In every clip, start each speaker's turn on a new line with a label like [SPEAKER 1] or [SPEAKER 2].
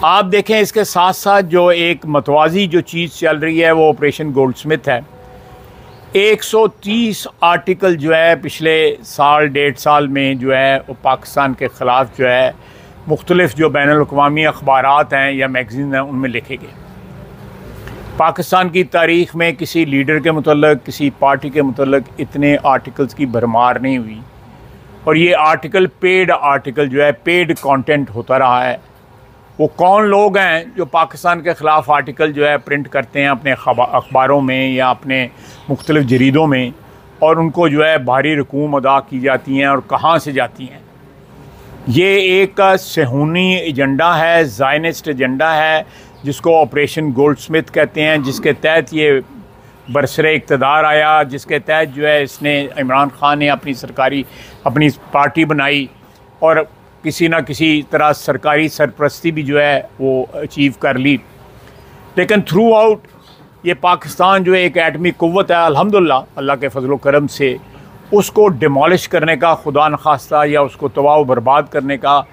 [SPEAKER 1] आप देखें इसके साथ साथ जो एक मतवाज़ी जो चीज़ चल रही है वो ऑपरेशन गोल्डस्मिथ है। 130 आर्टिकल जो है पिछले साल 1.5 साल में जो है वो पाकिस्तान के ख़िलाफ़ जो है मुख्तलिफ़ जो बैनुल-अक़वामी अखबारात हैं या मैगज़ीन हैं उनमें लिखे गए। पाकिस्तान की तारीख़ में किसी लीडर के मुतल्लिक़, किसी पार्टी के मुतल्लिक़ इतने आर्टिकल्स की भरमार नहीं हुई। और ये आर्टिकल पेड आर्टिकल जो है, पेड कंटेंट होता रहा है। वो कौन लोग हैं जो पाकिस्तान के ख़िलाफ़ आर्टिकल जो है प्रिंट करते हैं अपने अखबारों में या अपने मुख्तलिफ़ जरीदों में, और उनको जो है भारी रकूम अदा की जाती हैं और कहाँ से जाती हैं। ये एक सेहूनी एजेंडा है, ज़ायनिस्ट एजेंडा है, जिसको ऑपरेशन गोल्डस्मिथ कहते हैं, जिसके तहत ये बरसरे इक़्तिदार आया, जिसके तहत जो है इसने इमरान ख़ान ने अपनी पार्टी बनाई और किसी न किसी तरह सरकारी सरपरस्ती भी जो है वो अचीव कर ली। लेकिन थ्रू आउट ये पाकिस्तान जो है एक एटमी क़ुव्वत है, अल्हम्दुलिल्लाह अल्लाह के फजल करम से उसको डिमोलिश करने का, खुदा न खास्ता, या उसको तबाह बर्बाद करने का,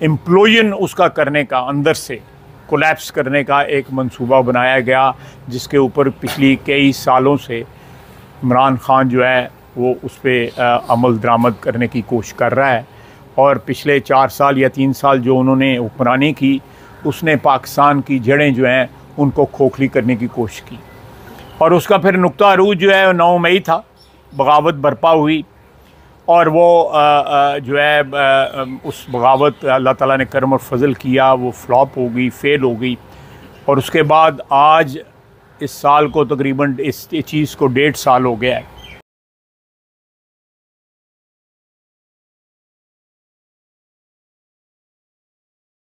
[SPEAKER 1] इम्प्लोजन उसका करने का, अंदर से कोलैप्स करने का एक मंसूबा बनाया गया, जिसके ऊपर पिछली कई सालों से इमरान ख़ान जो है वो उस पर अमल दरामद करने की कोशिश कर रहा है। और पिछले 4 साल या 3 साल जो उन्होंने हुक्मरानी की, उसने पाकिस्तान की जड़ें जो हैं उनको खोखली करने की कोशिश की। और उसका फिर नुक्ता अरूज जो है 9 मई था, बगावत बर्पा हुई, और वो जो है उस बगावत अल्लाह ताला ने करम और फजल किया, वो फ्लॉप हो गई, फेल हो गई। और उसके बाद आज इस साल को तकरीबन इस चीज़ को 1.5 साल हो गया है।